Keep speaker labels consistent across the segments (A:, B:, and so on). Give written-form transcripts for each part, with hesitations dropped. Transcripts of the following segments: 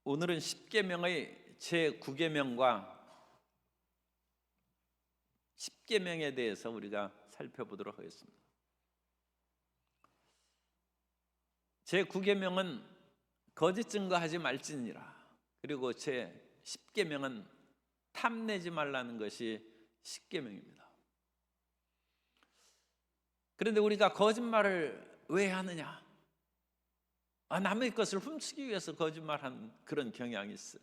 A: 오늘은 10계명의 제9계명과 10계명에 대해서 우리가 살펴보도록 하겠습니다. 제9계명은 거짓 증거하지 말지니라. 그리고 제10계명은 탐내지 말라는 것이 10계명입니다. 그런데 우리가 거짓말을 왜 하느냐? 남의 것을 훔치기 위해서 거짓말하는 그런 경향이 있어요.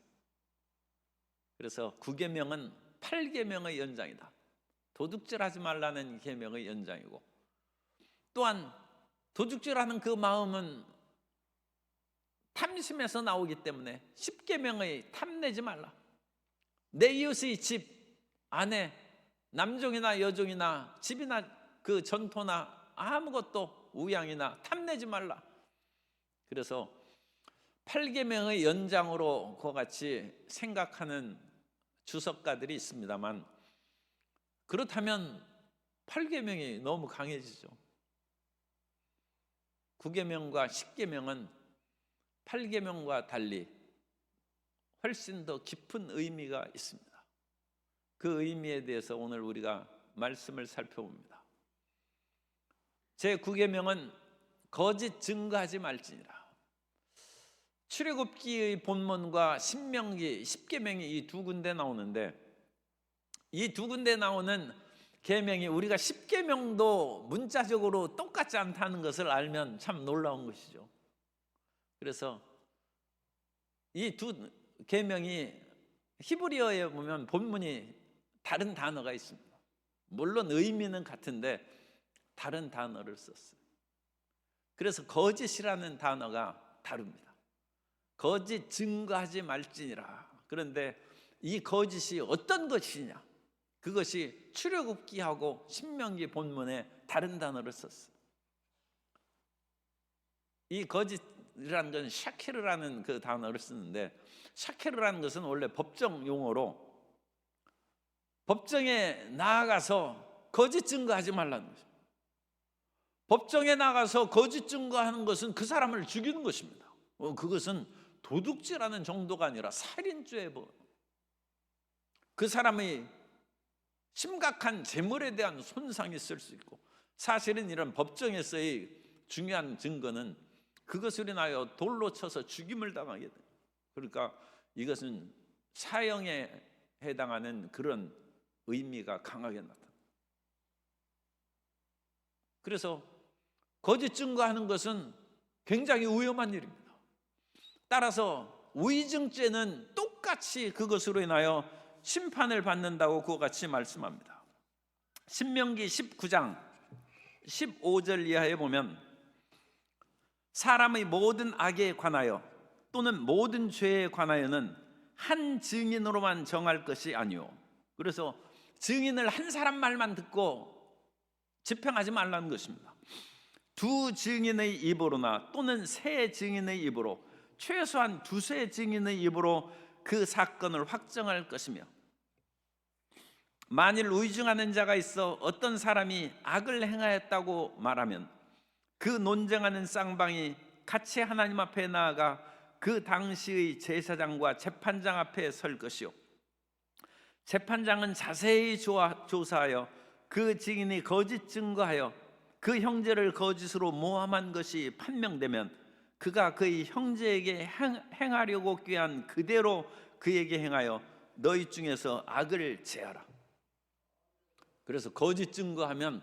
A: 그래서 9계명은 8계명의 연장이다. 도둑질하지 말라는 계명의 연장이고, 또한 도둑질하는 그 마음은 탐심에서 나오기 때문에 10계명의 탐내지 말라. 내 이웃의 집 안에 남종이나 여종이나 집이나 그 전토나 아무것도 우양이나 탐내지 말라. 그래서 8계명의 연장으로 그와 같이 생각하는 주석가들이 있습니다만, 그렇다면 8계명이 너무 강해지죠. 9계명과 10계명은 8계명과 달리 훨씬 더 깊은 의미가 있습니다. 그 의미에 대해서 오늘 우리가 말씀을 살펴봅니다. 제9계명은 거짓 증거하지 말지니라. 출애굽기의 본문과 신명기 10계명이 이 두 군데 나오는데, 이 두 군데 나오는 계명이 우리가 10계명도 문자적으로 똑같지 않다는 것을 알면 참 놀라운 것이죠. 그래서 이 두 계명이 히브리어에 보면 본문이 다른 단어가 있습니다. 물론 의미는 같은데 다른 단어를 썼어요. 그래서 거짓이라는 단어가 다릅니다. 거짓 증거하지 말지니라. 그런데 이 거짓이 어떤 것이냐? 그것이 출애굽기하고 신명기 본문에 다른 단어를 썼어요. 이 거짓이라는 건 샤케르라는 그 단어를 쓰는데, 샤케르라는 것은 원래 법정 용어로 법정에 나아가서 거짓 증거하지 말라는 것입니다. 법정에 나가서 거짓 증거하는 것은 그 사람을 죽이는 것입니다. 그것은 도둑질하는 정도가 아니라 살인죄에 그 사람의 심각한 재물에 대한 손상이 있을 수 있고, 사실은 이런 법정에서의 중요한 증거는 그것을 인하여 돌로 쳐서 죽임을 당하게 돼요. 그러니까 이것은 사형에 해당하는 그런 의미가 강하게 나타납니다. 그래서 거짓 증거하는 것은 굉장히 위험한 일입니다. 따라서 위증죄는 똑같이 그것으로 인하여 심판을 받는다고 그와 같이 말씀합니다. 신명기 19장 15절 이하에 보면, 사람의 모든 악에 관하여 또는 모든 죄에 관하여는 한 증인으로만 정할 것이 아니오. 그래서 증인을 한 사람 말만 듣고 집행하지 말라는 것입니다. 두 증인의 입으로나 또는 세 증인의 입으로, 최소한 두세 증인의 입으로 그 사건을 확정할 것이며, 만일 위증하는 자가 있어 어떤 사람이 악을 행하였다고 말하면 그 논쟁하는 쌍방이 같이 하나님 앞에 나아가 그 당시의 제사장과 재판장 앞에 설 것이요, 재판장은 자세히 조사하여 그 증인이 거짓 증거하여 그 형제를 거짓으로 모함한 것이 판명되면 그가 그의 형제에게 행하려고 꾀한 그대로 그에게 행하여 너희 중에서 악을 제하라. 그래서 거짓 증거하면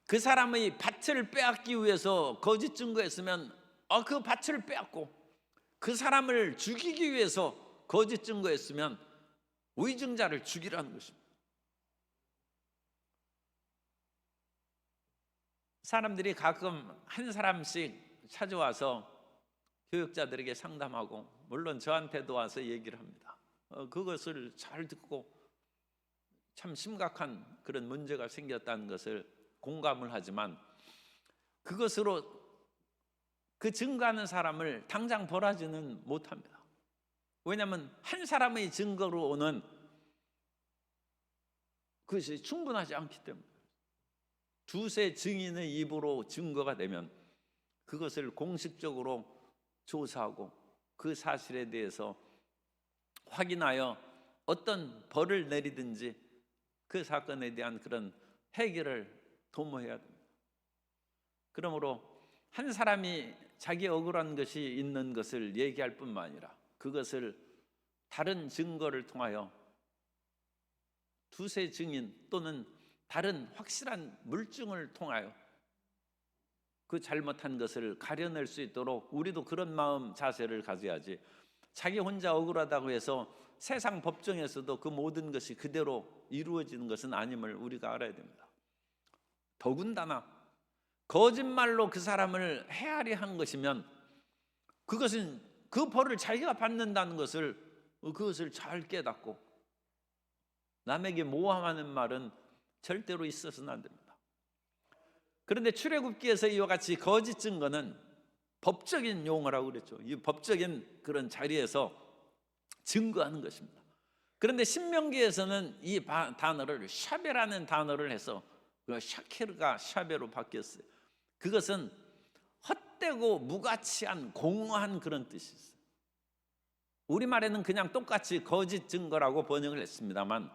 A: 그 사람의 밭을 빼앗기 위해서 거짓 증거했으면 그 밭을 빼앗고, 그 사람을 죽이기 위해서 거짓 증거했으면 위증자를 죽이라는 것입니다. 사람들이 가끔 한 사람씩 찾아와서 교육자들에게 상담하고, 물론 저한테도 와서 얘기를 합니다. 그것을 잘 듣고 참 심각한 그런 문제가 생겼다는 것을 공감을 하지만, 그것으로 그 증거하는 사람을 당장 벌하지는 못합니다. 왜냐하면 한 사람의 증거로 오는 그것이 충분하지 않기 때문에, 두세 증인의 입으로 증거가 되면 그것을 공식적으로 조사하고 그 사실에 대해서 확인하여 어떤 벌을 내리든지 그 사건에 대한 그런 해결을 도모해야 됩니다. 그러므로 한 사람이 자기 억울한 것이 있는 것을 얘기할 뿐만 아니라 그것을 다른 증거를 통하여 두세 증인 또는 다른 확실한 물증을 통하여 그 잘못한 것을 가려낼 수 있도록 우리도 그런 마음 자세를 가져야지, 자기 혼자 억울하다고 해서 세상 법정에서도 그 모든 것이 그대로 이루어지는 것은 아님을 우리가 알아야 됩니다. 더군다나 거짓말로 그 사람을 헤아려 한 것이면 그것은 그 벌을 자기가 받는다는 것을 그것을 잘 깨닫고 남에게 모함하는 말은 절대로 있어서는 안 됩니다. 그런데 출애굽기에서 이와 같이 거짓 증거는 법적인 용어라고 그랬죠. 이 법적인 그런 자리에서 증거하는 것입니다. 그런데 신명기에서는 이 단어를 샤베라는 단어를 해서 샤케르가 샤베로 바뀌었어요. 그것은 헛되고 무가치한 공허한 그런 뜻이 있어요. 우리말에는 그냥 똑같이 거짓 증거라고 번역을 했습니다만,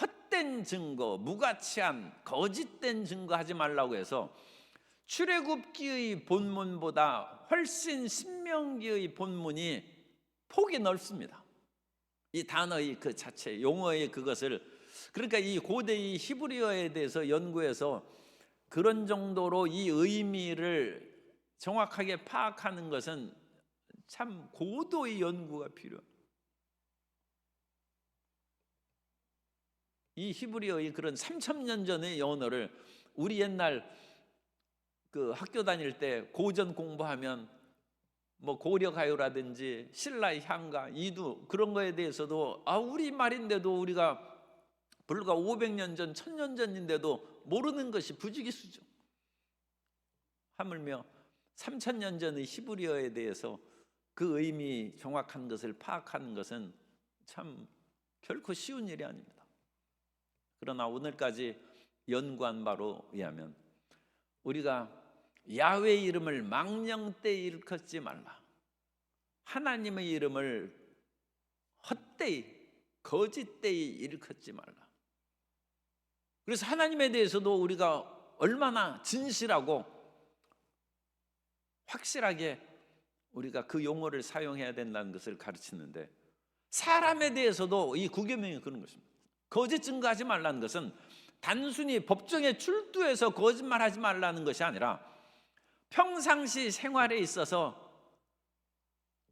A: 헛된 증거, 무가치한 거짓된 증거 하지 말라고 해서 출애굽기의 본문보다 훨씬 신명기의 본문이 폭이 넓습니다. 이 단어의 그 자체, 용어의 그것을, 그러니까 이 고대의 히브리어에 대해서 연구해서 그런 정도로 이 의미를 정확하게 파악하는 것은 참 고도의 연구가 필요합니다. 이 히브리어의 그런 3000년 전의 언어를 우리 옛날 그 학교 다닐 때 고전 공부하면 뭐 고려가요라든지 신라의 향가, 이두 그런 거에 대해서도 우리 말인데도 우리가 불과 500년 전, 1000년 전인데도 모르는 것이 부지기수죠. 하물며 3000년 전의 히브리어에 대해서 그 의미 정확한 것을 파악하는 것은 참 결코 쉬운 일이 아닙니다. 그러나 오늘까지 연구한 바로 의하면 우리가 야훼의 이름을 망령되이 일컫지 말라, 하나님의 이름을 헛되이 거짓되이 일컫지 말라. 그래서 하나님에 대해서도 우리가 얼마나 진실하고 확실하게 우리가 그 용어를 사용해야 된다는 것을 가르치는데, 사람에 대해서도 이 구계명이 그런 것입니다. 거짓 증거하지 말라는 것은 단순히 법정에 출두해서 거짓말하지 말라는 것이 아니라 평상시 생활에 있어서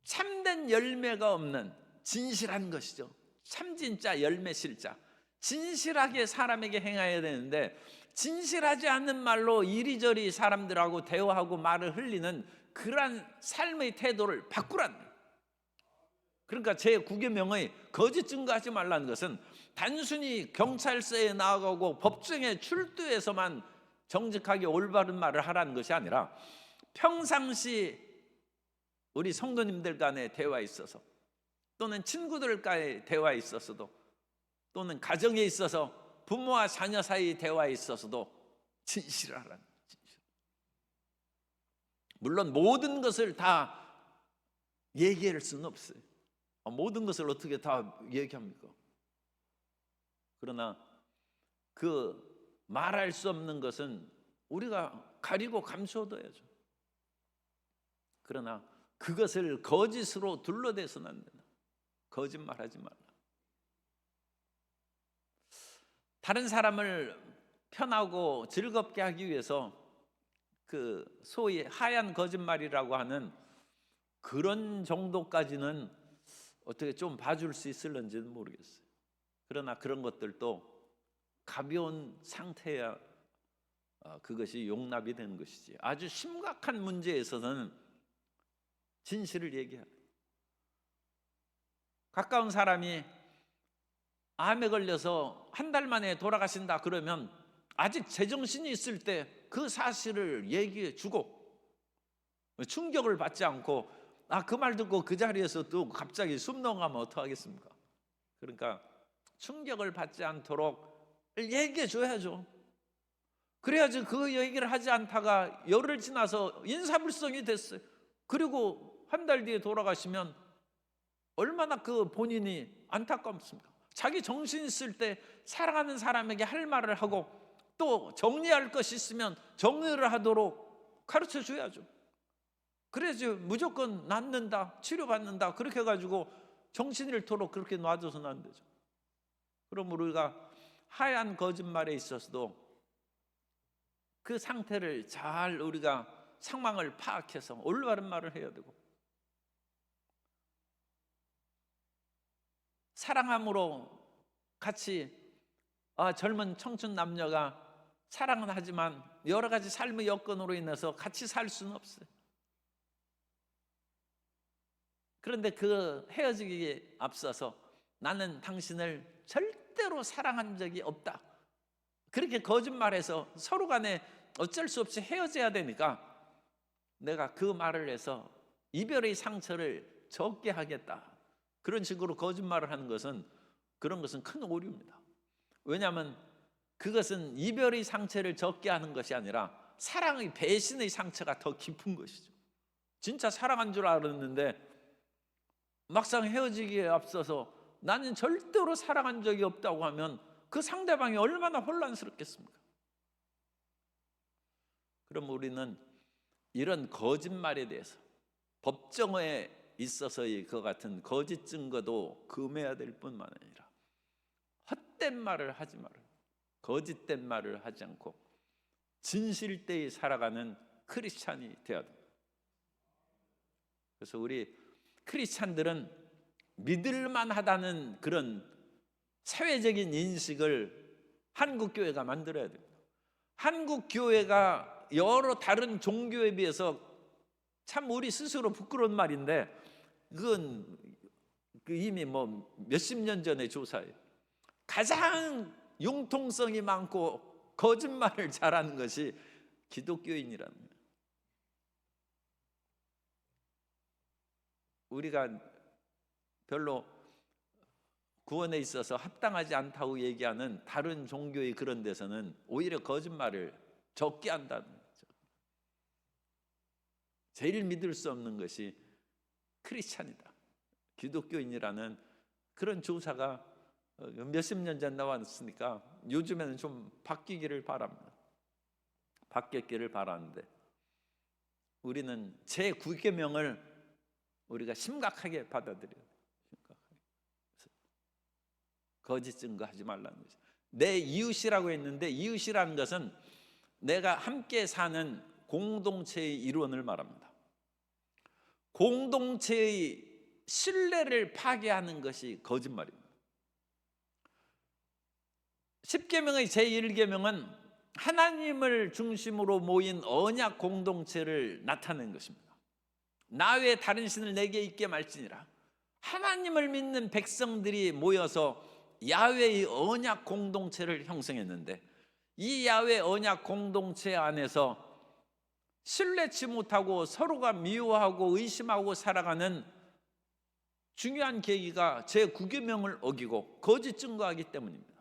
A: 참된 열매가 없는 진실한 것이죠. 참진짜 열매실자, 진실하게 사람에게 행해야 되는데 진실하지 않는 말로 이리저리 사람들하고 대화하고 말을 흘리는 그러한 삶의 태도를 바꾸라는 거예요. 그러니까 제9계명의 거짓 증거하지 말라는 것은 단순히 경찰서에 나가고 법정에 출두해서만 정직하게 올바른 말을 하라는 것이 아니라 평상시 우리 성도님들 간의 대화에 있어서 또는 친구들과의 대화에 있어서도 또는 가정에 있어서 부모와 자녀 사이 대화에 있어서도 진실을 하라는 거예요. 진실. 물론 모든 것을 다 얘기할 수는 없어요. 모든 것을 어떻게 다 얘기합니까? 그러나 그 말할 수 없는 것은 우리가 가리고 감춰둬야죠. 그러나 그것을 거짓으로 둘러대서는 안 된다. 거짓말하지 말라. 다른 사람을 편하고 즐겁게 하기 위해서 그 소위 하얀 거짓말이라고 하는 그런 정도까지는 어떻게 좀 봐줄 수 있을런지는 모르겠어요. 그러나 그런 것들도 가벼운 상태야 그것이 용납이 되는 것이지, 아주 심각한 문제에 있어서는 진실을 얘기해야 돼요. 가까운 사람이 암에 걸려서 한 달 만에 돌아가신다 그러면 아직 제정신이 있을 때 그 사실을 얘기해 주고 충격을 받지 않고 그 말 듣고 그 자리에서 또 갑자기 숨 넘어가면 어떡하겠습니까? 그러니까 충격을 받지 않도록 얘기해 줘야죠. 그래야지 그 얘기를 하지 않다가 열흘 지나서 인사불성이 됐어요. 그리고 한 달 뒤에 돌아가시면 얼마나 그 본인이 안타깝습니까? 자기 정신 있을 때 사랑하는 사람에게 할 말을 하고 또 정리할 것이 있으면 정리를 하도록 가르쳐 줘야죠. 그래야지 무조건 낫는다, 치료받는다 그렇게 해가지고 정신 잃도록 그렇게 놔둬서는 안 되죠. 그럼 우리가 하얀 거짓말에 있어서도 그 상태를 잘 우리가 상황을 파악해서 올바른 말을 해야 되고, 사랑함으로 같이 젊은 청춘 남녀가 사랑은 하지만 여러 가지 삶의 여건으로 인해서 같이 살 수는 없어요. 그런데 그 헤어지기에 앞서서 나는 당신을 절대로 사랑한 적이 없다, 그렇게 거짓말해서 서로 간에 어쩔 수 없이 헤어져야 되니까 내가 그 말을 해서 이별의 상처를 적게 하겠다, 그런 식으로 거짓말을 하는 것은, 그런 것은 큰 오류입니다. 왜냐하면 그것은 이별의 상처를 적게 하는 것이 아니라 사랑의 배신의 상처가 더 깊은 것이죠. 진짜 사랑한 줄 알았는데 막상 헤어지기에 앞서서 나는 절대로 사랑한 적이 없다고 하면 그 상대방이 얼마나 혼란스럽겠습니까? 그럼 우리는 이런 거짓말에 대해서 법정에 있어서의 그 같은 거짓 증거도 금해야 될 뿐만 아니라 헛된 말을 하지 말아요. 거짓된 말을 하지 않고 진실되이 살아가는 크리스찬이 되어야 됩니다. 그래서 우리 크리스찬들은 믿을만하다는 그런 사회적인 인식을 한국 교회가 만들어야 됩니다. 한국 교회가 여러 다른 종교에 비해서 참 우리 스스로 부끄러운 말인데, 그건 이미 몇십 년 전의 조사예요. 가장 융통성이 많고 거짓말을 잘하는 것이 기독교인이라는 거예요. 우리가 별로 구원에 있어서 합당하지 않다고 얘기하는 다른 종교의 그런 데서는 오히려 거짓말을 적게 한다는 거죠. 제일 믿을 수 없는 것이 크리스찬이다, 기독교인이라는 그런 조사가 몇십 년 전 나왔으니까 요즘에는 좀 바뀌기를 바랍니다. 바뀌었기를 바라는데, 우리는 제9계명을 우리가 심각하게 받아들여야 돼요. 거짓 증거하지 말라는 거죠. 내 이웃이라고 했는데 이웃이라는 것은 내가 함께 사는 공동체의 일원을 말합니다. 공동체의 신뢰를 파괴하는 것이 거짓말입니다. 10계명의 제1계명은 하나님을 중심으로 모인 언약 공동체를 나타낸 것입니다. 나 외에 다른 신을 내게 있게 말지니라. 하나님을 믿는 백성들이 모여서 야훼의 언약 공동체를 형성했는데, 이 야훼 언약 공동체 안에서 신뢰치 못하고 서로가 미워하고 의심하고 살아가는 중요한 계기가 제9계명을 어기고 거짓 증거하기 때문입니다.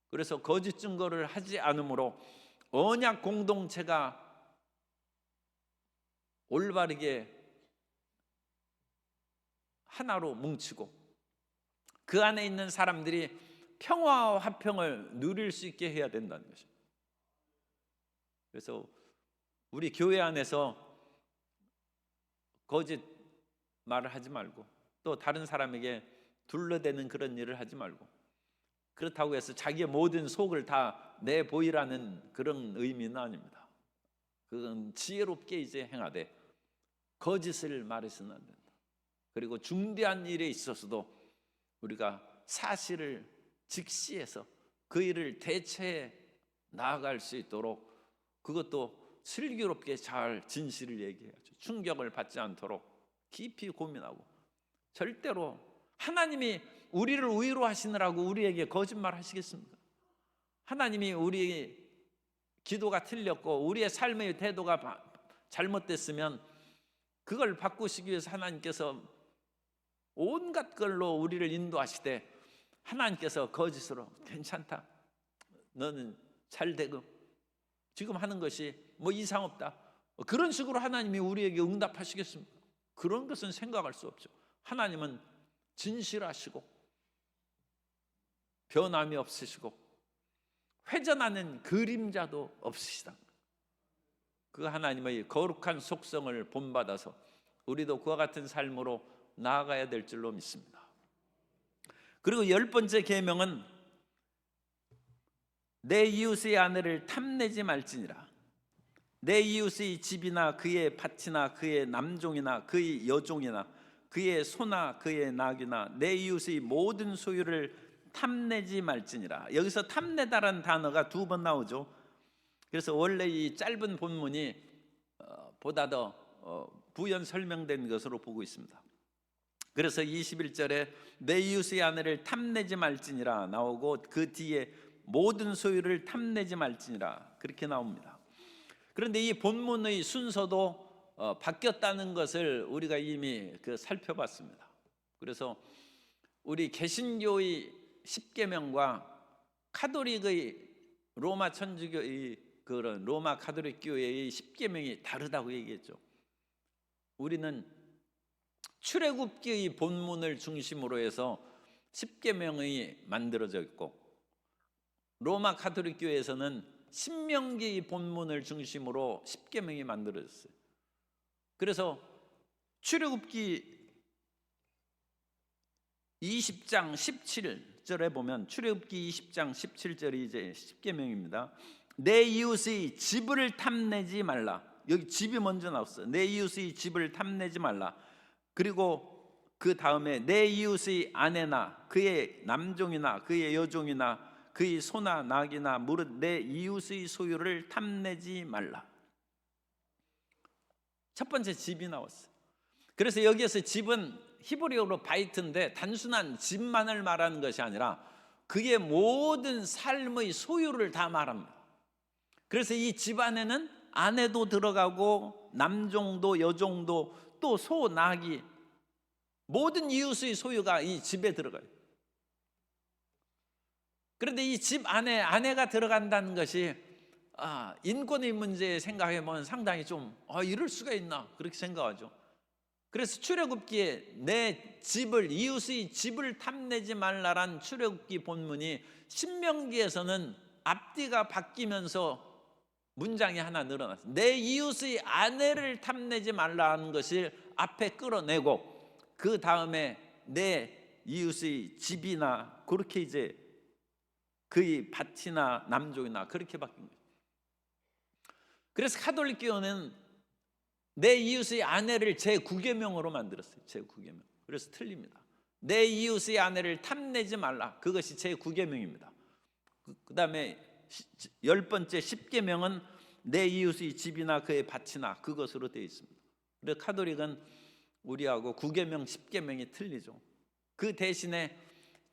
A: 그래서 거짓 증거를 하지 않으므로 언약 공동체가 올바르게 하나로 뭉치고 그 안에 있는 사람들이 평화와 화평을 누릴 수 있게 해야 된다는 것입니다. 그래서 우리 교회 안에서 거짓 말을 하지 말고 또 다른 사람에게 둘러대는 그런 일을 하지 말고, 그렇다고 해서 자기의 모든 속을 다 내보이라는 그런 의미는 아닙니다. 그건 지혜롭게 이제 행하되 거짓을 말해서는 안 된다. 그리고 중대한 일에 있어서도 우리가 사실을 직시해서 그 일을 대처해 나아갈 수 있도록 그것도 슬기롭게 잘 진실을 얘기해야죠. 충격을 받지 않도록 깊이 고민하고, 절대로 하나님이 우리를 위로하시느라고 우리에게 거짓말 하시겠습니까? 하나님이 우리 기도가 틀렸고 우리의 삶의 태도가 잘못됐으면 그걸 바꾸시기 위해서 하나님께서 온갖 걸로 우리를 인도하시되, 하나님께서 거짓으로 괜찮다, 너는 잘 되고 지금 하는 것이 뭐 이상 없다, 그런 식으로 하나님이 우리에게 응답하시겠습니까? 그런 것은 생각할 수 없죠. 하나님은 진실하시고 변함이 없으시고 회전하는 그림자도 없으시다. 그 하나님의 거룩한 속성을 본받아서 우리도 그와 같은 삶으로 나아가야 될 줄로 믿습니다. 그리고 10번째 계명은 내 이웃의 아내를 탐내지 말지니라. 내 이웃의 집이나 그의 밭이나 그의 남종이나 그의 여종이나 그의 소나 그의 낙이나 내 이웃의 모든 소유를 탐내지 말지니라. 여기서 탐내다라는 단어가 2번 나오죠. 그래서 원래 이 짧은 본문이 보다 더 부연 설명된 것으로 보고 있습니다. 그래서 21절에 내 이웃의 아내를 탐내지 말지니라 나오고 그 뒤에 모든 소유를 탐내지 말지니라 그렇게 나옵니다. 그런데 이 본문의 순서도 바뀌었다는 것을 우리가 이미 살펴봤습니다. 그래서 우리 개신교의 10계명과 카톨릭의 로마 천주교의 그런 로마 가톨릭 교회의 10계명이 다르다고 얘기했죠. 우리는 출애굽기의 본문을 중심으로 해서 10계명이 만들어져 있고 로마 가톨릭 교회에서는 신명기의 본문을 중심으로 10계명이 만들어졌어요. 그래서 출애굽기 20장 17절에 보면 출애굽기 20장 17절이 이제 10계명입니다. 내 이웃의 집을 탐내지 말라. 여기 집이 먼저 나왔어요. 내 이웃의 집을 탐내지 말라. 그리고 그 다음에 내 이웃의 아내나 그의 남종이나 그의 여종이나 그의 소나 낙이나 무릇 내 이웃의 소유를 탐내지 말라. 첫 번째 집이 나왔어요. 그래서 여기에서 집은 히브리어로 바이트인데 단순한 집만을 말하는 것이 아니라 그의 모든 삶의 소유를 다 말합니다. 그래서 이 집 안에는 아내도 들어가고 남종도 여종도 또 소, 낙이 모든 이웃의 소유가 이 집에 들어가요. 그런데 이 집 안에 아내가 들어간다는 것이 인권의 문제 생각해 보면 상당히 좀 이럴 수가 있나 그렇게 생각하죠. 그래서 출애굽기에 내 집을 이웃의 집을 탐내지 말라란 출애굽기 본문이 신명기에서는 앞뒤가 바뀌면서 문장이 하나 늘어났어요. 내 이웃의 아내를 탐내지 말라는 것을 앞에 끌어내고 그 다음에 내 이웃의 집이나 그렇게 이제 그의 밭이나 남종이나 그렇게 바뀐 거예요. 그래서 가톨릭 교회는 내 이웃의 아내를 제9계명으로 만들었어요. 제9계명. 그래서 틀립니다. 내 이웃의 아내를 탐내지 말라. 그것이 제9계명입니다. 그 다음에 10번째 10계명은 내 이웃의 집이나 그의 밭이나 그것으로 되어 있습니다. 그래서 가톨릭은 우리하고 9계명 10계명이 틀리죠. 그 대신에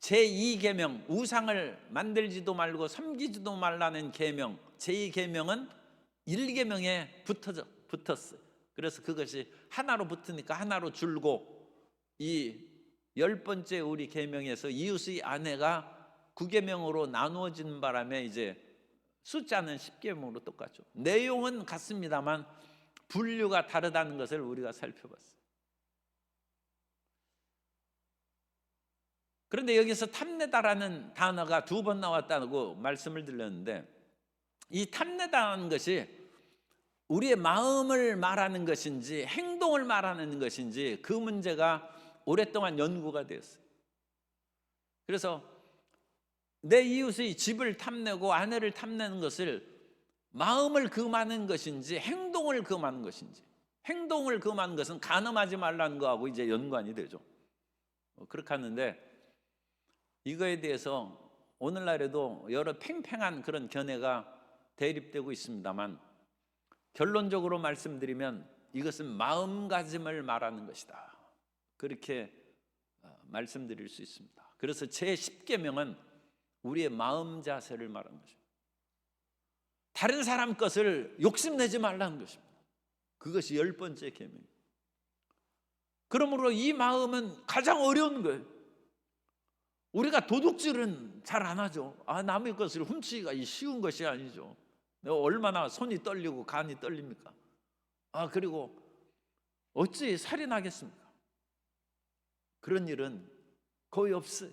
A: 제2계명 우상을 만들지도 말고 섬기지도 말라는 계명 제2계명은 1계명에 붙었어요. 그래서 그것이 하나로 붙으니까 하나로 줄고 이 10번째 우리 계명에서 이웃의 아내가 9계명으로 나누어진 바람에 이제 숫자는 10계명으로 똑같죠. 내용은 같습니다만 분류가 다르다는 것을 우리가 살펴봤어요. 그런데 여기서 탐내다라는 단어가 2번 나왔다고 말씀을 드렸는데 이 탐내다라는 것이 우리의 마음을 말하는 것인지 행동을 말하는 것인지 그 문제가 오랫동안 연구가 되었어요. 그래서 내 이웃의 집을 탐내고 아내를 탐내는 것을 마음을 금하는 것인지 행동을 금하는 것인지 행동을 금하는 것은 간음하지 말라는 거하고 이제 연관이 되죠. 그렇게 하는데 이거에 대해서 오늘날에도 여러 팽팽한 그런 견해가 대립되고 있습니다만 결론적으로 말씀드리면 이것은 마음가짐을 말하는 것이다. 그렇게 말씀드릴 수 있습니다. 그래서 제10계명은 우리의 마음 자세를 말하는 것입니다. 다른 사람 것을 욕심내지 말라는 것입니다. 그것이 10번째 계명입니다. 그러므로 이 마음은 가장 어려운 거예요. 우리가 도둑질은 잘 안 하죠. 남의 것을 훔치기가 쉬운 것이 아니죠. 얼마나 손이 떨리고 간이 떨립니까? 그리고 어찌 살인하겠습니까? 그런 일은 거의 없어요.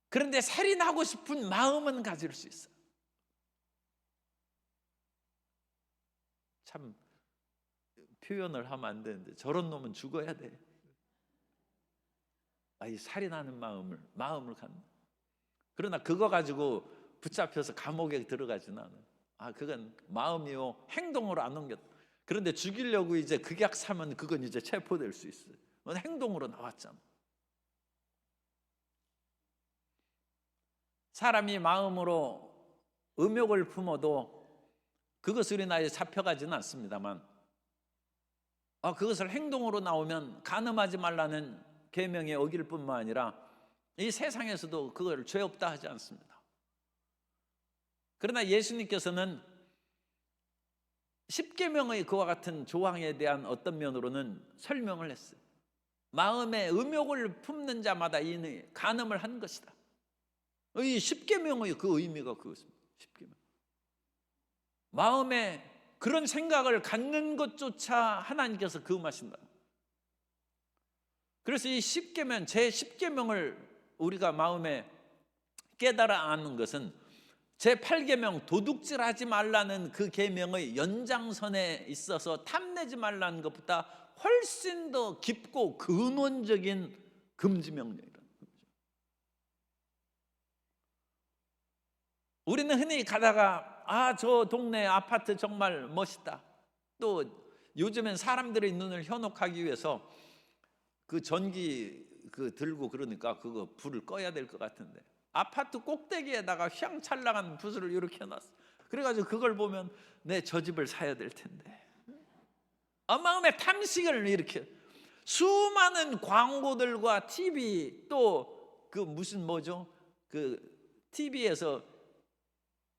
A: 그런데 살인하고 싶은 마음은 가질 수 있어요. 참 표현을 하면 안 되는데 저런 놈은 죽어야 돼. 이 살인하는 마음을 갖는. 그러나 그거 가지고 붙잡혀서 감옥에 들어가지는 않아요. 그건 마음이요 행동으로 안 옮겼다. 그런데 죽이려고 이제 극약 사면 그건 이제 체포될 수 있어요. 그건 행동으로 나왔잖아. 사람이 마음으로 음욕을 품어도 그것으로 인하여 잡혀가지는 않습니다만, 그것을 행동으로 나오면 간음하지 말라는 계명에 어길 뿐만 아니라 이 세상에서도 그걸 죄 없다 하지 않습니다. 그러나 예수님께서는 십계명의 그와 같은 조항에 대한 어떤 면으로는 설명을 했어요. 마음에 음욕을 품는 자마다 이 간음을 한 것이다. 이 십계명의 그 의미가 그것입니다. 십계명. 마음에 그런 생각을 갖는 것조차 하나님께서 금하신다. 그래서 이 십계명, 제 십계명을 우리가 마음에 깨달아 아는 것은 제 8계명 도둑질하지 말라는 그 계명의 연장선에 있어서 탐내지 말라는 것보다 훨씬 더 깊고 근원적인 금지 명령이라는 거죠. 우리는 흔히 가다가 저 동네 아파트 정말 멋있다. 또 요즘엔 사람들의 눈을 현혹하기 위해서 그 전기 들고 그러니까 그거 불을 꺼야 될 것 같은데 아파트 꼭대기에다가 휘황찬란한 붓을 이렇게 해놨어. 그래가지고 그걸 보면 저 집을 사야 될 텐데 마음의 탐식을 이렇게 수많은 광고들과 TV 또 그 무슨 뭐죠? 그 TV에서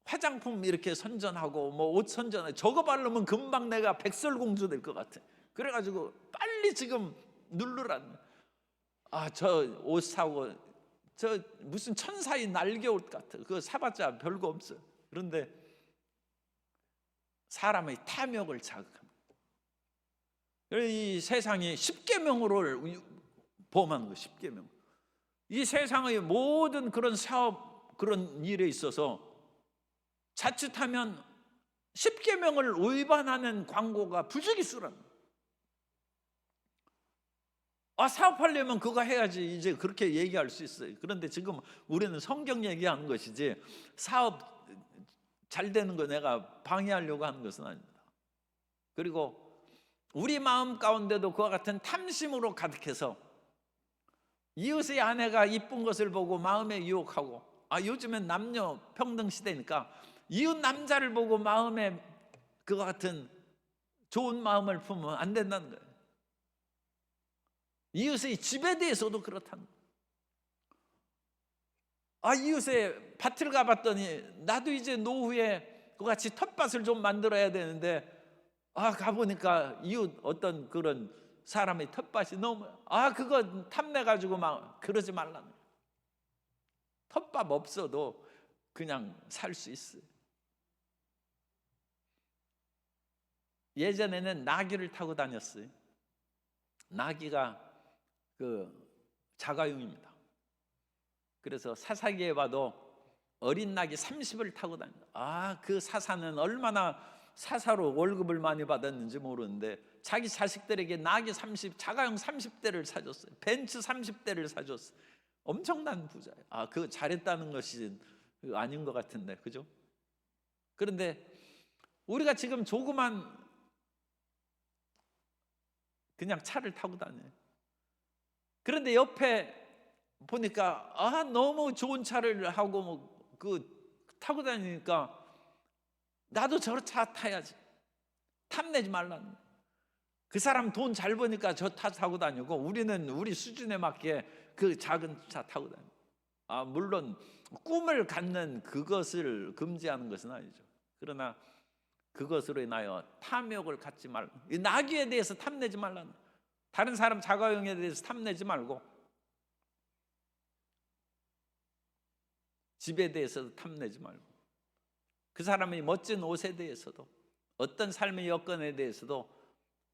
A: 화장품 이렇게 선전하고 뭐 옷 선전하고 저거 바르면 금방 내가 백설공주 될 것 같아. 그래가지고 빨리 지금 누르란. 저 옷 사고 저 무슨 천사의 날개옷 같아. 그거 사봤자 별거 없어. 그런데 사람의 탐욕을 자극합니다. 이 세상이 십계명으로 범하는 거. 십계명. 이 세상의 모든 그런 사업 그런 일에 있어서 자칫하면 십계명을 위반하는 광고가 부지기수랍니다. 사업하려면 그거 해야지 이제 그렇게 얘기할 수 있어요. 그런데 지금 우리는 성경 얘기하는 것이지 사업 잘 되는 거 내가 방해하려고 하는 것은 아닙니다. 그리고 우리 마음 가운데도 그와 같은 탐심으로 가득해서 이웃의 아내가 이쁜 것을 보고 마음에 유혹하고 요즘엔 남녀 평등 시대니까 이웃 남자를 보고 마음에 그와 같은 좋은 마음을 품으면 안 된다는 거예요. 이웃의 집에 대해서도 그렇다는 거예요. 이웃의 밭을 가봤더니 나도 이제 노후에 그같이 텃밭을 좀 만들어야 되는데 가보니까 이웃 어떤 그런 사람의 텃밭이 너무 그거 탐내가지고 막 그러지 말라는 거예요. 텃밭 없어도 그냥 살 수 있어요. 예전에는 나귀를 타고 다녔어요. 나귀가 자가용입니다. 그래서 사사기에 봐도 어린 나귀 30을 타고 다닌다. 그 사사는 얼마나 사사로 월급을 많이 받았는지 모르는데 자기 자식들에게 나귀 자가용 30대를 사줬어요. 벤츠 30대를 사줬어요. 엄청난 부자예요. 그거 잘했다는 것이 아닌 것 같은데, 그죠? 그런데 우리가 지금 조그만 그냥 차를 타고 다녀요. 그런데 옆에 보니까 너무 좋은 차를 하고 타고 다니니까 나도 저 차 타야지. 탐내지 말라는. 그 사람 돈 잘 버니까 저 차 타고 다니고 우리는 우리 수준에 맞게 그 작은 차 타고 다니고. 물론 꿈을 갖는 그것을 금지하는 것은 아니죠. 그러나 그것으로 인하여 탐욕을 갖지 말라. 이 나귀에 대해서 탐내지 말라는. 다른 사람 자가용에 대해서 탐내지 말고 집에 대해서도 탐내지 말고 그 사람의 멋진 옷에 대해서도 어떤 삶의 여건에 대해서도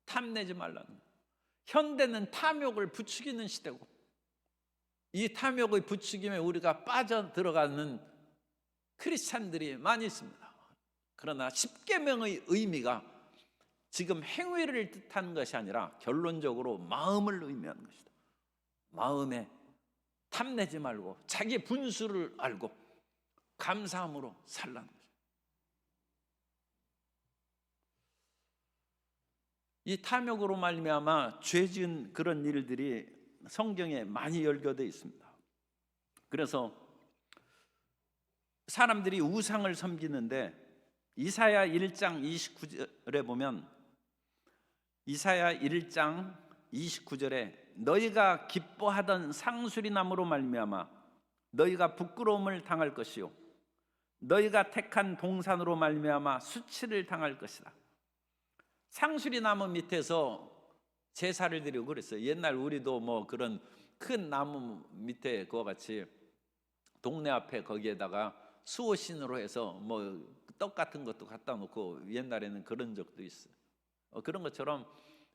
A: 탐내지 말라는 거예요. 현대는 탐욕을 부추기는 시대고, 이 탐욕의 부추김에 우리가 빠져들어가는 크리스찬들이 많이 있습니다. 그러나 십계명의 의미가 지금 행위를 뜻하는 것이 아니라 결론적으로 마음을 의미하는 것이다. 마음에 탐내지 말고 자기 분수를 알고 감사함으로 살라는 거죠. 이 탐욕으로 말미암아 죄 지은 그런 일들이 성경에 많이 열거되어 있습니다. 그래서 사람들이 우상을 섬기는데 이사야 1장 29절에 보면, 이사야 1장 29절에 너희가 기뻐하던 상수리나무로 말미암아 너희가 부끄러움을 당할 것이요 너희가 택한 동산으로 말미암아 수치를 당할 것이다. 상수리나무 밑에서 제사를 드리고 그랬어요. 옛날 우리도 뭐 그런 큰 나무 밑에 그와 같이 동네 앞에 거기에다가 수호신으로 해서 뭐 떡 같은 것도 갖다 놓고 옛날에는 그런 적도 있어요. 그런 것처럼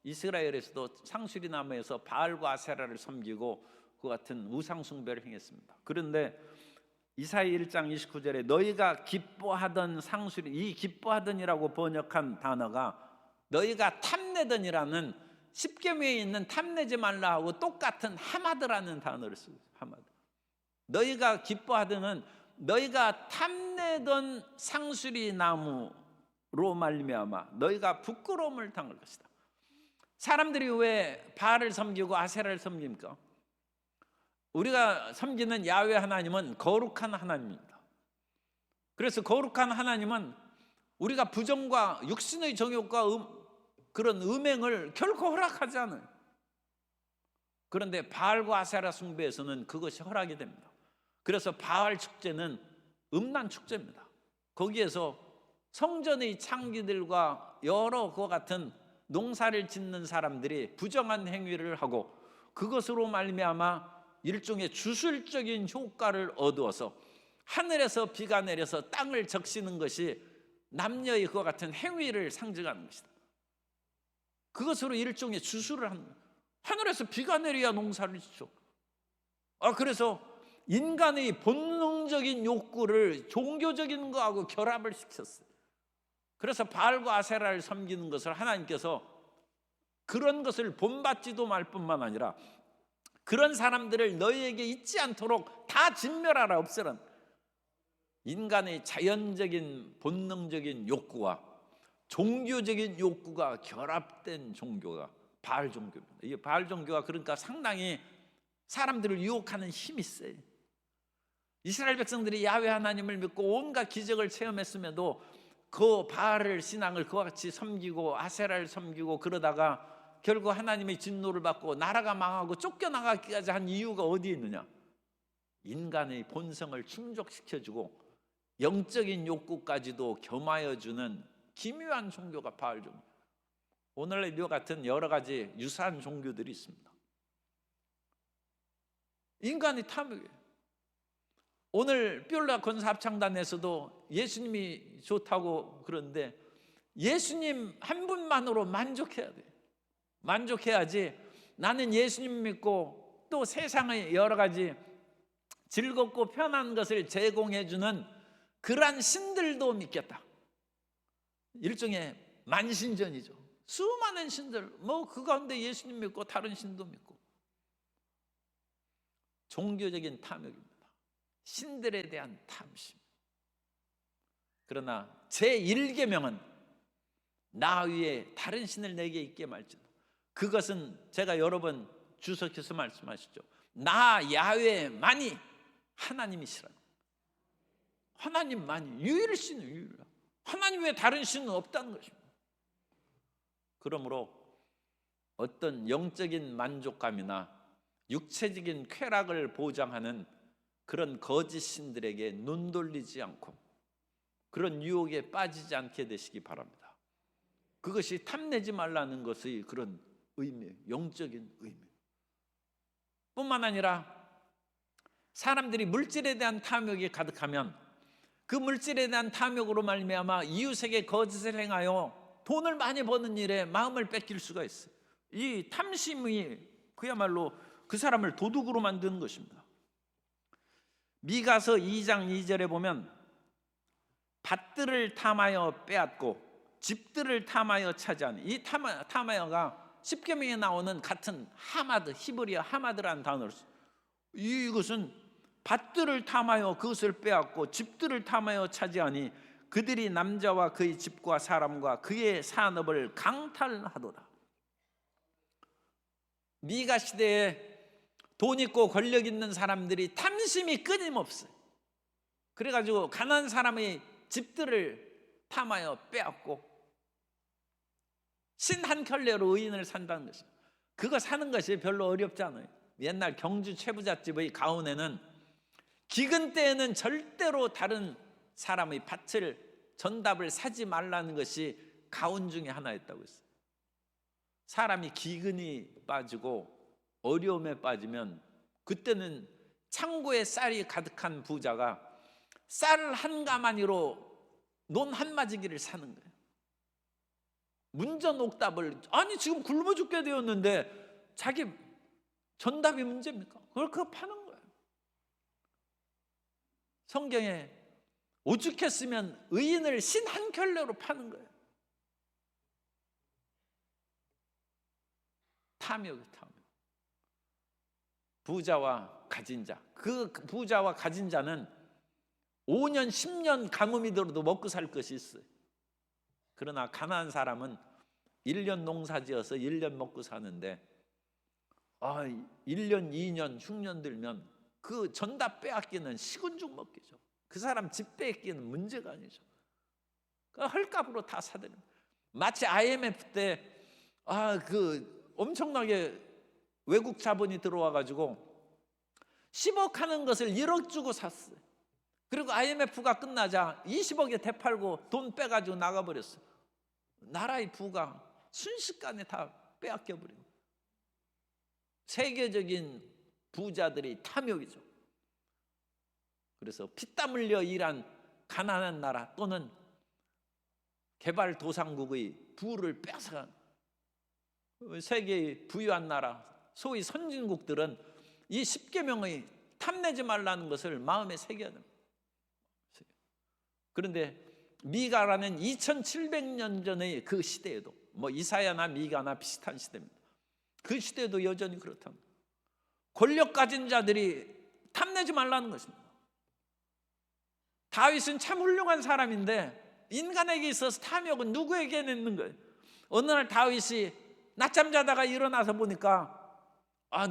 A: 이스라엘에서도 상수리나무에서 바알과 아세라를 섬기고 그 같은 우상 숭배를 행했습니다. 그런데 이사야 1장 29절에 너희가 기뻐하던 상수리, 이 기뻐하던이라고 번역한 단어가 너희가 탐내던이라는 십계명에 있는 탐내지 말라 하고 똑같은 하마드라는 단어를 쓰고 있어요. 하마드. 너희가 기뻐하던은 너희가 탐내던 상수리 나무로 말미암아 너희가 부끄러움을 당할 것이다. 사람들이 왜 바알을 섬기고 아세라를 섬깁니까? 우리가 섬기는 야훼 하나님은 거룩한 하나님입니다. 그래서 거룩한 하나님은 우리가 부정과 육신의 정욕과 그런 음행을 결코 허락하지 않아요. 그런데 바알과 아세라 숭배에서는 그것이 허락이 됩니다. 그래서 바알 축제는 음란 축제입니다. 거기에서 성전의 창기들과 여러 그와 같은 농사를 짓는 사람들이 부정한 행위를 하고 그것으로 말미암아 일종의 주술적인 효과를 얻어서 하늘에서 비가 내려서 땅을 적시는 것이 남녀의 그와 같은 행위를 상징하는 것이다. 그것으로 일종의 주술을 하는 거예요. 하늘에서 비가 내려야 농사를 짓죠. 그래서 인간의 본능적인 욕구를 종교적인 거하고 결합을 시켰어요. 그래서 바알과 아세라를 섬기는 것을 하나님께서 그런 것을 본받지도 말 뿐만 아니라 그런 사람들을 너희에게 있지 않도록 다 진멸하라, 없애라. 인간의 자연적인 본능적인 욕구와 종교적인 욕구가 결합된 종교가 바알 종교입니다. 이 바알 종교가 그러니까 상당히 사람들을 유혹하는 힘이 있어요. 이스라엘 백성들이 야훼 하나님을 믿고 온갖 기적을 체험했음에도 그 바알을 신앙을 그와 같이 섬기고 아세라를 섬기고 그러다가 결국 하나님의 진노를 받고 나라가 망하고 쫓겨나가기까지 한 이유가 어디에 있느냐? 인간의 본성을 충족시켜주고 영적인 욕구까지도 겸하여주는 기묘한 종교가 바알 종교. 오늘날 이와 같은 여러 가지 유사한 종교들이 있습니다. 인간의 탐욕이에요. 오늘 뾰라 권사합창단에서도 예수님이 좋다고 그러는데 예수님 한 분만으로 만족해야 돼요. 만족해야지 나는 예수님 믿고 또 세상의 여러 가지 즐겁고 편한 것을 제공해주는 그러한 신들도 믿겠다. 일종의 만신전이죠. 수많은 신들, 뭐 그 가운데 예수님 믿고 다른 신도 믿고. 종교적인 탐욕입니다. 신들에 대한 탐심. 그러나 제1계명은 나 위에 다른 신을 내게 있게 말지도. 그것은 제가 여러 번 주석해서 말씀하시죠. 나 야훼만이 하나님이시라. 하나님만이 유일신은 유일하다. 하나님 외에 다른 신은 없다는 것입니다. 그러므로 어떤 영적인 만족감이나 육체적인 쾌락을 보장하는 그런 거짓 신들에게 눈 돌리지 않고 그런 유혹에 빠지지 않게 되시기 바랍니다. 그것이 탐내지 말라는 것의 그런 의미예요. 영적인 의미. 뿐만 아니라 사람들이 물질에 대한 탐욕이 가득하면 그 물질에 대한 탐욕으로 말미암아 이웃에게 거짓을 행하여 돈을 많이 버는 일에 마음을 뺏길 수가 있어요. 이 탐심이 그야말로 그 사람을 도둑으로 만드는 것입니다. 미가서 2장 2절에 보면 밭들을 탐하여 빼앗고 집들을 탐하여 차지하니, 이 탐하여가 십계명에 나오는 같은 하마드, 히브리어 하마드라는 단어로 써요. 이것은 밭들을 탐하여 그것을 빼앗고 집들을 탐하여 차지하니 그들이 남자와 그의 집과 사람과 그의 산업을 강탈하도다. 미가 시대에 돈 있고 권력 있는 사람들이 탐심이 끊임없어요. 그래가지고 가난한 사람의 집들을 탐하여 빼앗고 신 한 켤레로 의인을 산다는 것입니다. 그거 사는 것이 별로 어렵지 않아요. 옛날 경주 최부잣집의 가훈에는 기근 때에는 절대로 다른 사람의 밭을 전답을 사지 말라는 것이 가훈 중에 하나였다고 했어요. 사람이 기근이 빠지고 어려움에 빠지면 그때는 창고에 쌀이 가득한 부자가 쌀 한 가마니로 논 한 마지기를 사는 거예요. 문전옥답을, 아니 지금 굶어 죽게 되었는데 자기 전답이 문제입니까? 그걸 그거 파는 거예요. 성경에 오죽했으면 의인을 신 한 켤레로 파는 거예요. 탐욕이 탐욕. 부자와 가진 자, 그 부자와 가진 자는 5년 10년 가뭄이 들어도 먹고 살 것이 있어요. 그러나 가난한 사람은 1년 농사지어서 1년 먹고 사는데 1년 2년 흉년 들면 그 전답 빼앗기는 식은죽 먹기죠. 그 사람 집 빼앗기는 문제가 아니죠. 헐값으로 다 사들인. 마치 IMF 때 그 엄청나게 외국 자본이 들어와 가지고 10억 하는 것을 1억 주고 샀어요. 그리고 IMF가 끝나자 20억에 되팔고 돈 빼가지고 나가버렸어요. 나라의 부가 순식간에 다 빼앗겨 버린 거예요. 세계적인 부자들이 탐욕이죠. 그래서 피땀 흘려 일한 가난한 나라 또는 개발도상국의 부를 뺏어간 세계의 부유한 나라, 소위 선진국들은 이 십계명의 탐내지 말라는 것을 마음에 새겨야 됩니다. 그런데 미가라는 2700년 전의 그 시대에도, 이사야나 미가나 비슷한 시대입니다. 그 시대에도 여전히 그렇답니다. 권력 가진 자들이 탐내지 말라는 것입니다. 다윗은 참 훌륭한 사람인데 인간에게 있어서 탐욕은 누구에게 있는 거예요? 어느 날 다윗이 낮잠 자다가 일어나서 보니까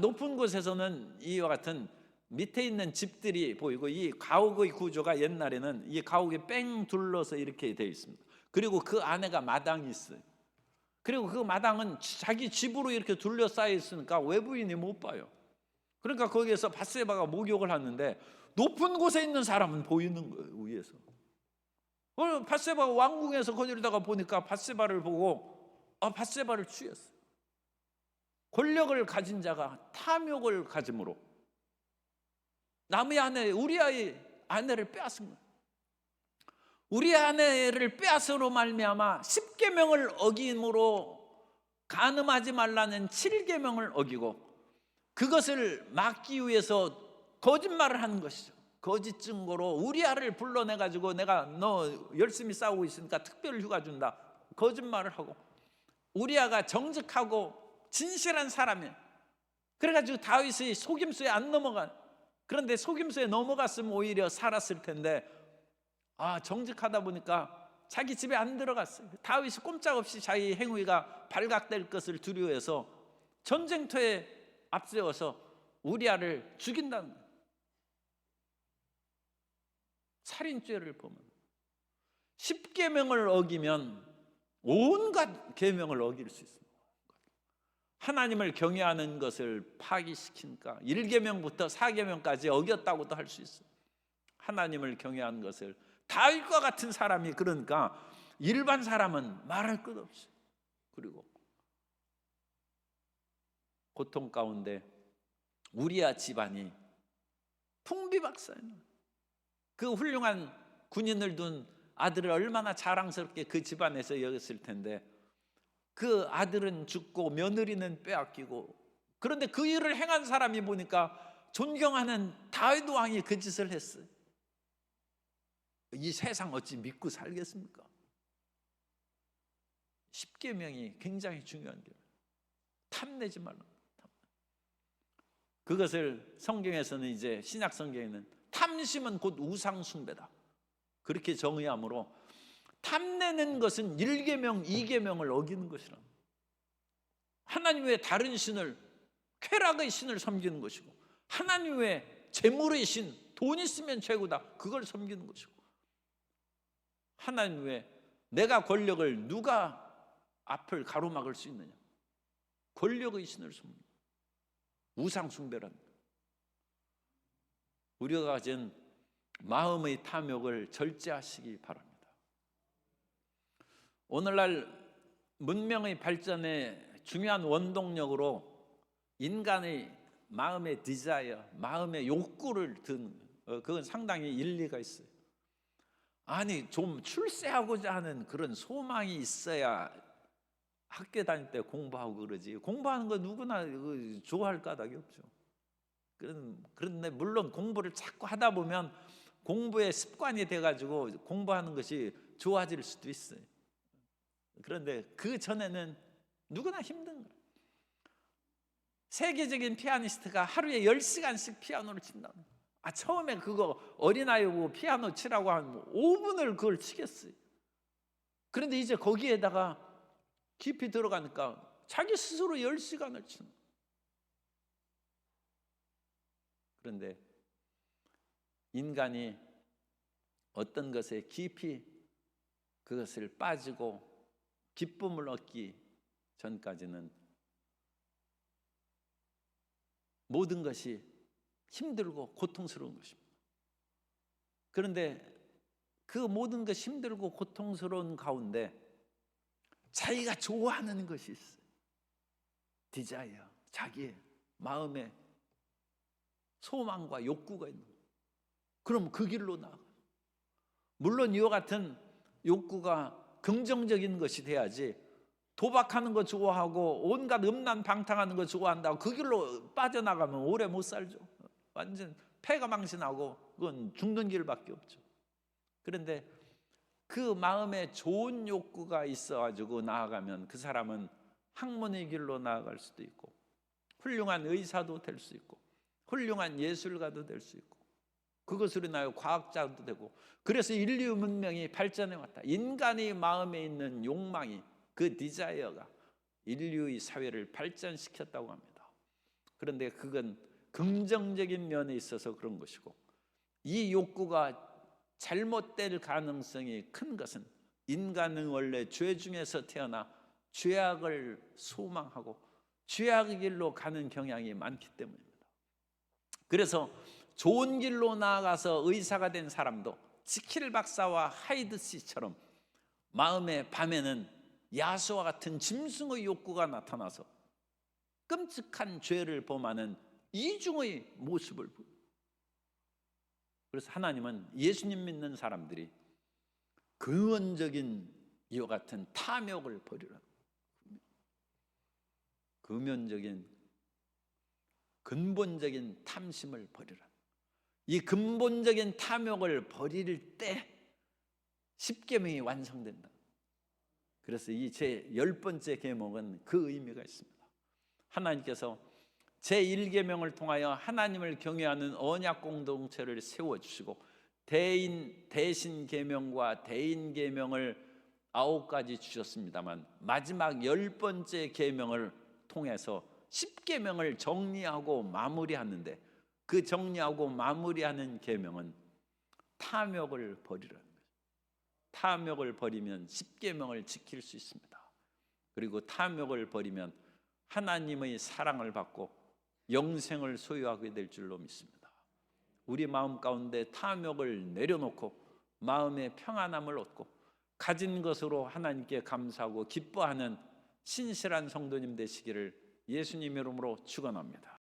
A: 높은 곳에서는 이와 같은 밑에 있는 집들이 보이고, 이 가옥의 구조가 옛날에는 이 가옥이 뺑 둘러서 이렇게 되어 있습니다. 그리고 그 안에가 마당이 있어요. 그리고 그 마당은 자기 집으로 이렇게 둘러싸여 있으니까 외부인이 못 봐요. 그러니까 거기에서 밧세바가 목욕을 하는데 높은 곳에 있는 사람은 보이는 거예요, 위에서. 밧세바가 왕궁에서 거닐다가 보니까 밧세바를 보고 밧세바를 취했어요. 권력을 가진 자가 탐욕을 가짐으로 남의 아내 우리아의 아내를 빼앗은 거예요. 우리 아내를 빼앗으로 말미암아 10계명을 어김으로 간음하지 말라는 7계명을 어기고 그것을 막기 위해서 거짓말을 하는 것이죠. 거짓 증거로 우리아를 불러내가지고 내가 너 열심히 싸우고 있으니까 특별 휴가 준다, 거짓말을 하고. 우리아가 정직하고 진실한 사람이에요. 그래가지고 다윗이 속임수에 안 넘어가. 그런데 속임수에 넘어갔으면 오히려 살았을 텐데 정직하다 보니까 자기 집에 안 들어갔어요. 다윗이 꼼짝없이 자기 행위가 발각될 것을 두려워해서 전쟁터에 앞세워서 우리아를 죽인다는 거예요. 살인죄를 범한. 10계명을 어기면 온갖 계명을 어길 수 있습니다. 하나님을 경외하는 것을 파기시키니까 1계명부터 4계명까지 어겼다고도 할 수 있어요. 하나님을 경외하는 것을, 다윗과 같은 사람이 그러니까 일반 사람은 말할 것 없이. 그리고 고통 가운데 우리아 집안이 풍비박산이에요. 그 훌륭한 군인을 둔 아들을 얼마나 자랑스럽게 그 집안에서 여겼을 텐데 그 아들은 죽고 며느리는 빼앗기고, 그런데 그 일을 행한 사람이 보니까 존경하는 다윗 왕이 그 짓을 했어요. 이 세상 어찌 믿고 살겠습니까? 십계명이 굉장히 중요한 게, 탐내지 말라. 그것을 성경에서는, 이제 신약 성경에는 탐심은 곧 우상 숭배다 그렇게 정의하므로, 탐내는 것은 1계명 2계명을 어기는 것이라. 하나님 외에 다른 신을, 쾌락의 신을 섬기는 것이고, 하나님 외에 재물의 신, 돈 있으면 최고다, 그걸 섬기는 것이고, 하나님 외에 내가 권력을, 누가 앞을 가로막을 수 있느냐, 권력의 신을 섬기는 우상 숭배란, 우리가 가진 마음의 탐욕을 절제하시기 바랍니다. 오늘날 문명의 발전에 중요한 원동력으로 인간의 마음의 디자이어, 마음의 욕구를 든, 그건 상당히 일리가 있어요. 아니, 좀 출세하고자 하는 그런 소망이 있어야 학교 다닐 때 공부하고 그러지, 공부하는 거 누구나 좋아할 까닭이 없죠. 그런데 물론 공부를 자꾸 하다 보면 공부의 습관이 돼가지고 공부하는 것이 좋아질 수도 있어요. 그런데 그 전에는 누구나 힘든 거예요. 세계적인 피아니스트가 하루에 10시간씩 피아노를 친다. 처음에 그거 어린아이 보고 피아노 치라고 하면 5분을 그걸 치겠어요. 그런데 이제 거기에다가 깊이 들어가니까 자기 스스로 10시간을 치는 거예요. 그런데 인간이 어떤 것에 깊이 그것을 빠지고 기쁨을 얻기 전까지는 모든 것이 힘들고 고통스러운 것입니다. 그런데 그 모든 것이 힘들고 고통스러운 가운데 자기가 좋아하는 것이 있어요. 디자이어, 자기의 마음에 소망과 욕구가 있는 거예요. 그럼 그 길로 나아가요. 물론 이와 같은 욕구가 긍정적인 것이 돼야지, 도박하는 거 좋아하고 온갖 음란 방탕하는 거 좋아한다고 그 길로 빠져나가면 오래 못 살죠. 완전 폐가 망신하고 그건 죽는 길밖에 없죠. 그런데 그 마음에 좋은 욕구가 있어가지고 나아가면 그 사람은 학문의 길로 나아갈 수도 있고, 훌륭한 의사도 될 수 있고, 훌륭한 예술가도 될 수 있고, 그것으로 인하여 과학자도 되고. 그래서 인류 문명이 발전해 왔다. 인간의 마음에 있는 욕망이, 그 디자이어가 인류의 사회를 발전시켰다고 합니다. 그런데 그건 긍정적인 면에 있어서 그런 것이고, 이 욕구가 잘못될 가능성이 큰 것은 인간은 원래 죄 중에서 태어나 죄악을 소망하고 죄악의 길로 가는 경향이 많기 때문입니다. 그래서 좋은 길로 나아가서 의사가 된 사람도 지킬 박사와 하이드 씨처럼 마음의 밤에는 야수와 같은 짐승의 욕구가 나타나서 끔찍한 죄를 범하는 이중의 모습을 보여요. 그래서 하나님은 예수님 믿는 사람들이 근원적인 이와 같은 탐욕을 버리라, 근원적인 근본적인 탐심을 버리라. 이 근본적인 탐욕을 버릴 때 십계명이 완성된다. 그래서 이 제 10번째 계명은 그 의미가 있습니다. 하나님께서 제1계명을 통하여 하나님을 경외하는 언약 공동체를 세워주시고, 대신 계명과 대인 계명을 9가지 주셨습니다만, 마지막 10번째 계명을 통해서 10계명을 정리하고 마무리하는데, 그 정리하고 마무리하는 계명은 탐욕을 버리라는 거예요. 탐욕을 버리면 10계명을 지킬 수 있습니다. 그리고 탐욕을 버리면 하나님의 사랑을 받고 영생을 소유하게 될 줄로 믿습니다. 우리 마음 가운데 탐욕을 내려놓고 마음의 평안함을 얻고 가진 것으로 하나님께 감사하고 기뻐하는 신실한 성도님 되시기를 예수님 이름으로 축원합니다.